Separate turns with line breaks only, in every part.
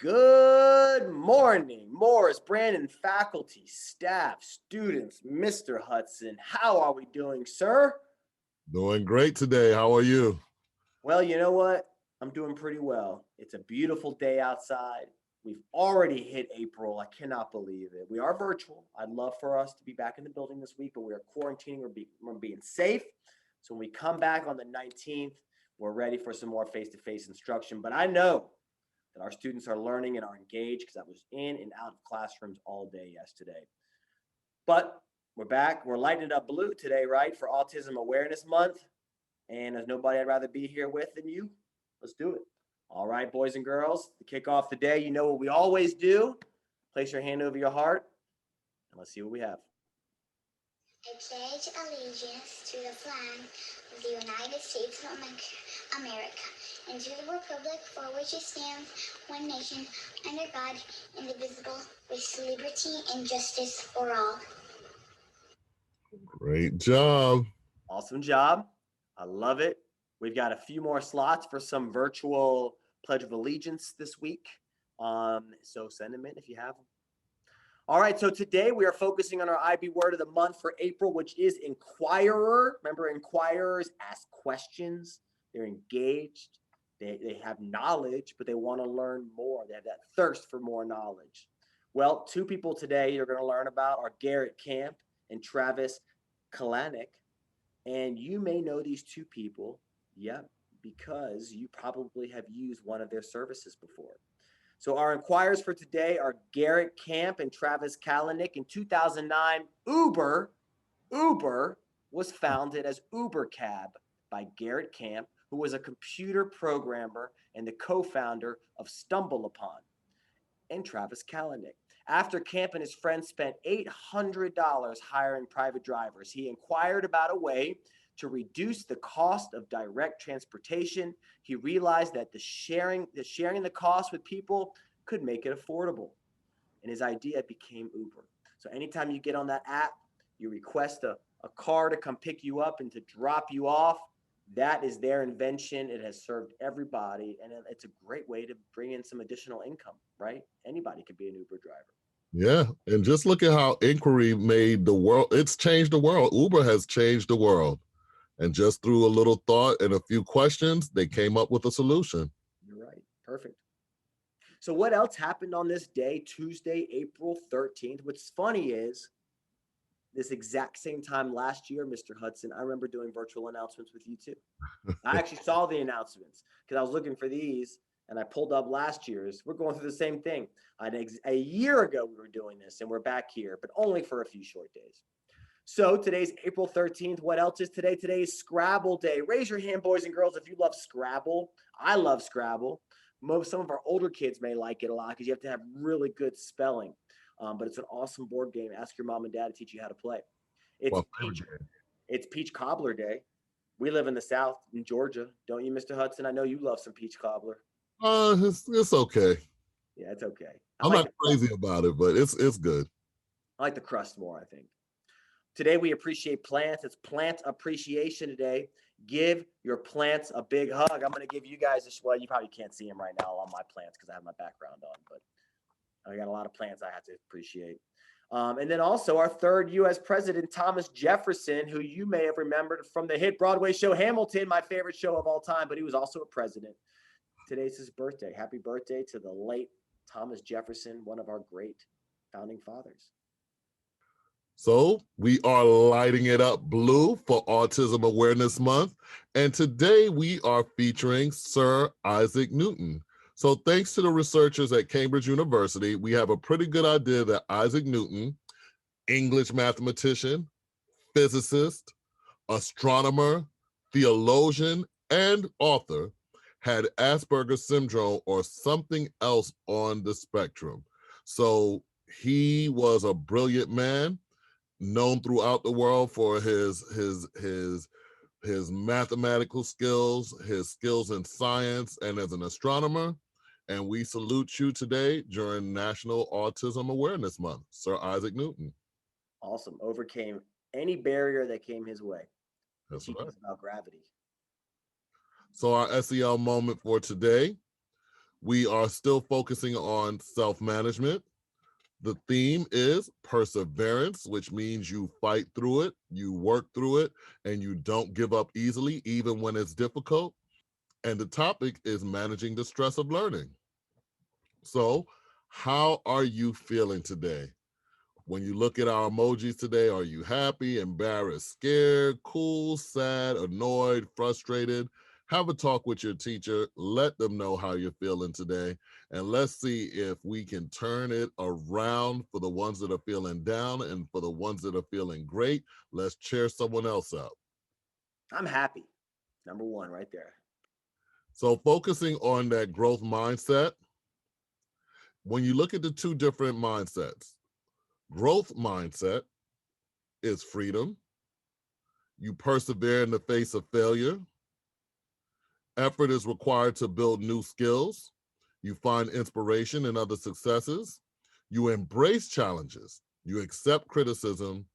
Good morning, Morris, Brandon, faculty, staff, students, Mr. Hudson. How are we doing, sir?
Doing great today. How are you?
Well, you know what? I'm doing pretty well. It's a beautiful day outside. We've already hit April. I cannot believe it. We are virtual. I'd love for us to be back in the building this week, but we are quarantining. We're being safe. So when we come back on the 19th, we're ready for some more face-to-face instruction. But I know that our students are learning and are engaged because I was in and out of classrooms all day yesterday. But we're back. We're lighting it up blue today, right, for Autism Awareness Month. And there's nobody I'd rather be here with than you. Let's do it. All right, boys and girls, to kick off the day, you know what we always do. Place your hand over your heart, and let's see what we have.
I pledge allegiance to the flag of the United States of America and to the republic for which it stands, one nation, under God, indivisible, with liberty and justice for all.
Great job.
Awesome job. I love it. We've got a few more slots for some virtual Pledge of Allegiance this week. So send them in if you have them. All right, so today we are focusing on our IB word of the month for April, which is inquirer. Remember, inquirers ask questions. They're engaged. They have knowledge, but they want to learn more. They have that thirst for more knowledge. Well, two people today you're going to learn about are Garrett Camp and Travis Kalanick. And you may know these two people, because you probably have used one of their services before. So our inquirers for today are Garrett Camp and Travis Kalanick. In 2009, Uber was founded as Uber Cab by Garrett Camp, who was a computer programmer and the co-founder of StumbleUpon, and Travis Kalanick. After Camp and his friends spent $800 hiring private drivers, he inquired about a way to reduce the cost of direct transportation. He realized that the sharing the cost with people could make it affordable. And his idea became Uber. So anytime you get on that app, you request a car to come pick you up and to drop you off. That is their invention. It has served everybody, and it's a great way to bring in some additional income, right? Anybody could be an Uber driver.
Yeah, and just look at how inquiry made the world. It's changed the world. Uber has changed the world. And just through a little thought and a few questions, they came up with a solution.
You're right. Perfect. So what else happened on this day, Tuesday, April 13th? What's funny is this exact same time last year, Mr. Hudson, I remember doing virtual announcements with you too. I actually saw the announcements because I was looking for these and I pulled up last year's. We're going through the same thing. A year ago, we were doing this and we're back here, but only for a few short days. So today's April 13th. What else is today? Today is Scrabble Day. Raise your hand, boys and girls, if you love Scrabble. I love Scrabble. Some of our older kids may like it a lot because you have to have really good spelling. But it's an awesome board game. Ask your mom and dad to teach you how to play. It's Peach Cobbler Day. We live in the South in Georgia. Don't you, Mr. Hudson? I know you love some peach cobbler.
It's okay.
Yeah, it's okay.
I'm not crazy about it, but it's good.
I like the crust more, I think. Today, we appreciate plants. It's Plant Appreciation Day. Give your plants a big hug. I'm going to give you guys well, you probably can't see them right now on my plants because I have my background on, but I got a lot of plants I have to appreciate. And then also our third U.S. President, Thomas Jefferson, who you may have remembered from the hit Broadway show Hamilton, my favorite show of all time, but he was also a president. Today's his birthday. Happy birthday to the late Thomas Jefferson, one of our great founding fathers.
So we are lighting it up blue for Autism Awareness Month. And today we are featuring Sir Isaac Newton. So thanks to the researchers at Cambridge University, we have a pretty good idea that Isaac Newton, English mathematician, physicist, astronomer, theologian, and author, had Asperger's syndrome or something else on the spectrum. So he was a brilliant man, known throughout the world for his mathematical skills, his skills in science, and as an astronomer. And we salute you today during National Autism Awareness Month, Sir Isaac Newton.
Awesome. Overcame any barrier that came his way.
That's
Teaching us about gravity.
So our SEL moment for today, We are still focusing on self-management. The theme is perseverance, which means you fight through it, you work through it, and you don't give up easily, even when it's difficult. And the topic is managing the stress of learning. So, how are you feeling today? When you look at our emojis today, are you happy, embarrassed, scared, cool, sad, annoyed, frustrated? Have a talk with your teacher. Let them know how you're feeling today. And let's see if we can turn it around for the ones that are feeling down, and for the ones that are feeling great, let's cheer someone else up.
I'm happy. Number one right there.
So focusing on that growth mindset, when you look at the two different mindsets, growth mindset is freedom. You persevere in the face of failure. Effort is required to build new skills. You find inspiration in other successes. You embrace challenges. You accept criticism.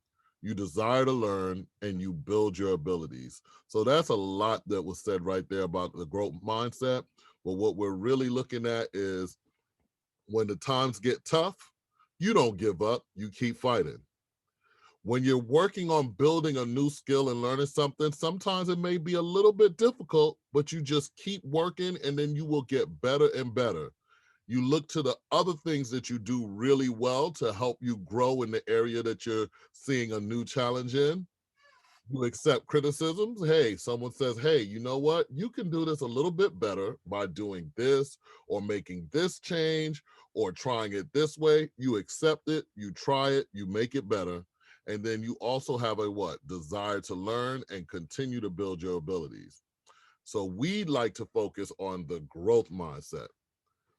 You desire to learn, and you build your abilities. So that's a lot that was said right there about the growth mindset. But what we're really looking at is when the times get tough, you don't give up, you keep fighting. When you're working on building a new skill and learning something, sometimes it may be a little bit difficult, but you just keep working and then you will get better and better. You look to the other things that you do really well to help you grow in the area that you're seeing a new challenge in. You accept criticisms. Hey, someone says, hey, you know what? You can do this a little bit better by doing this or making this change or trying it this way. You accept it, you try it, you make it better. And then you also have a what? Desire to learn and continue to build your abilities. So we like to focus on the growth mindset.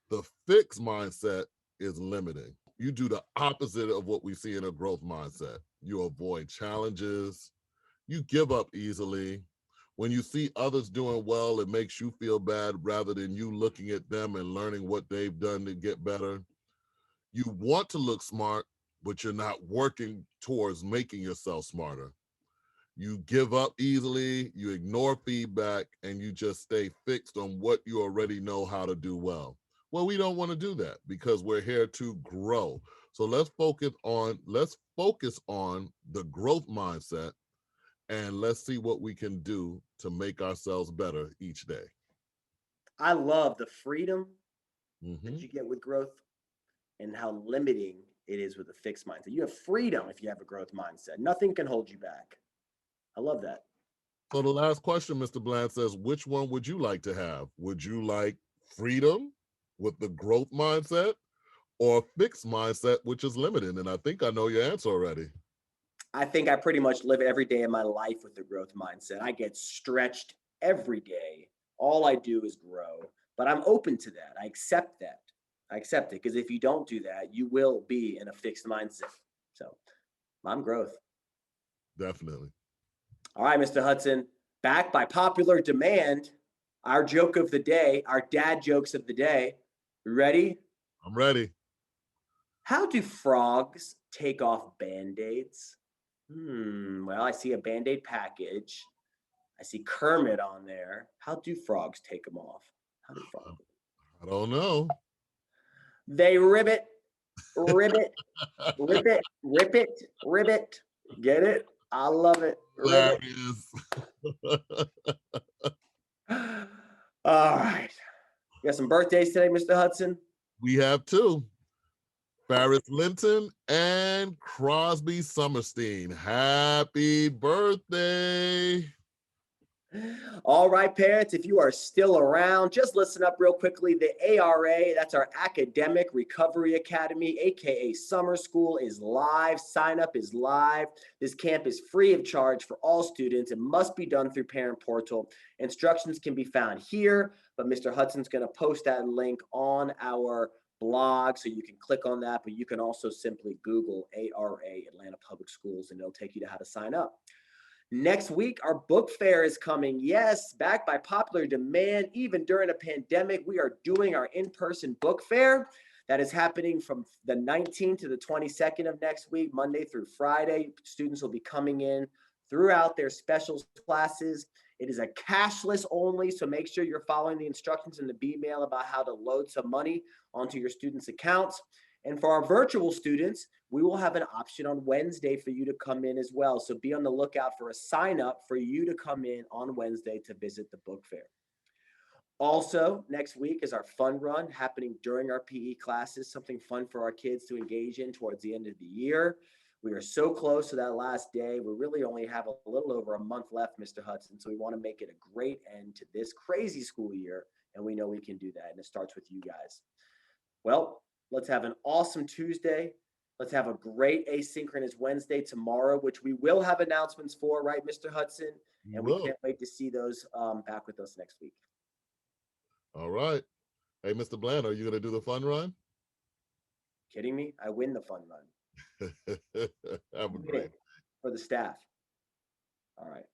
The fixed mindset is limiting. You do the opposite of what we see in a growth mindset. You avoid challenges, you give up easily. When you see others doing well, it makes you feel bad rather than you looking at them and learning what they've done to get better. You want to look smart, but you're not working towards making yourself smarter. You give up easily, you ignore feedback, and you just stay fixed on what you already know how to do well. Well, we don't want to do that because we're here to grow. So let's focus on the growth mindset, and let's see what we can do to make ourselves better each day.
I love the freedom that
Mhm.
you get with growth and how limiting it is with a fixed mindset. You have freedom if you have a growth mindset. Nothing can hold you back. I love that.
So the last question, Mr. Bland says, which one would you like to have? Would you like freedom with the growth mindset or fixed mindset, which is limited? And I think I know your answer already.
I think I pretty much live every day of my life with the growth mindset. I get stretched every day. All I do is grow, but I'm open to that. I accept that. I accept it because if you don't do that, you will be in a fixed mindset. So I'm growth.
Definitely.
All right, Mr. Hudson, back by popular demand, our joke of the day, our dad jokes of the day. You ready?
I'm ready.
How do frogs take off band-aids? Well, I see a band-aid package. I see Kermit on there. How do frogs take them off? How do frogs?
I don't know.
They ribbit, ribbit, rip it, rip it, ribbit. Get it? I love it. Ribbit.
Hilarious.
All right. You got some birthdays today, Mr. Hudson?
We have two. Paris Linton and Crosby Summerstein. Happy birthday.
All right, parents, if you are still around, just listen up real quickly. The ARA, that's our Academic Recovery Academy, aka Summer School, is live. Sign up is live. This camp is free of charge for all students. It must be done through Parent Portal. Instructions can be found here, but Mr. Hudson's going to post that link on our blog so you can click on that, but you can also simply Google ARA, Atlanta Public Schools, and it'll take you to how to sign up. Next week, our book fair is coming. Yes, back by popular demand. Even during a pandemic, we are doing our in-person book fair. That is happening from the 19th to the 22nd of next week, Monday through Friday. Students will be coming in throughout their specials classes, It is a cashless only, so make sure you're following the instructions in the B-mail about how to load some money onto your students' accounts. And for our virtual students, we will have an option on Wednesday for you to come in as well. So be on the lookout for a sign up for you to come in on Wednesday to visit the book fair. Also, next week is our fun run happening during our PE classes, something fun for our kids to engage in towards the end of the year. We are so close to that last day. We really only have a little over a month left, Mr. Hudson. So we want to make it a great end to this crazy school year. And we know we can do that. And it starts with you guys. Well, let's have an awesome Tuesday. Let's have a great asynchronous Wednesday tomorrow, which we will have announcements for, right, Mr. Hudson? And we can't wait to see those back with us next week.
All right. Hey, Mr. Bland, are you going to do the fun run?
Kidding me? I win the fun run.
Have a great
For the staff. All right.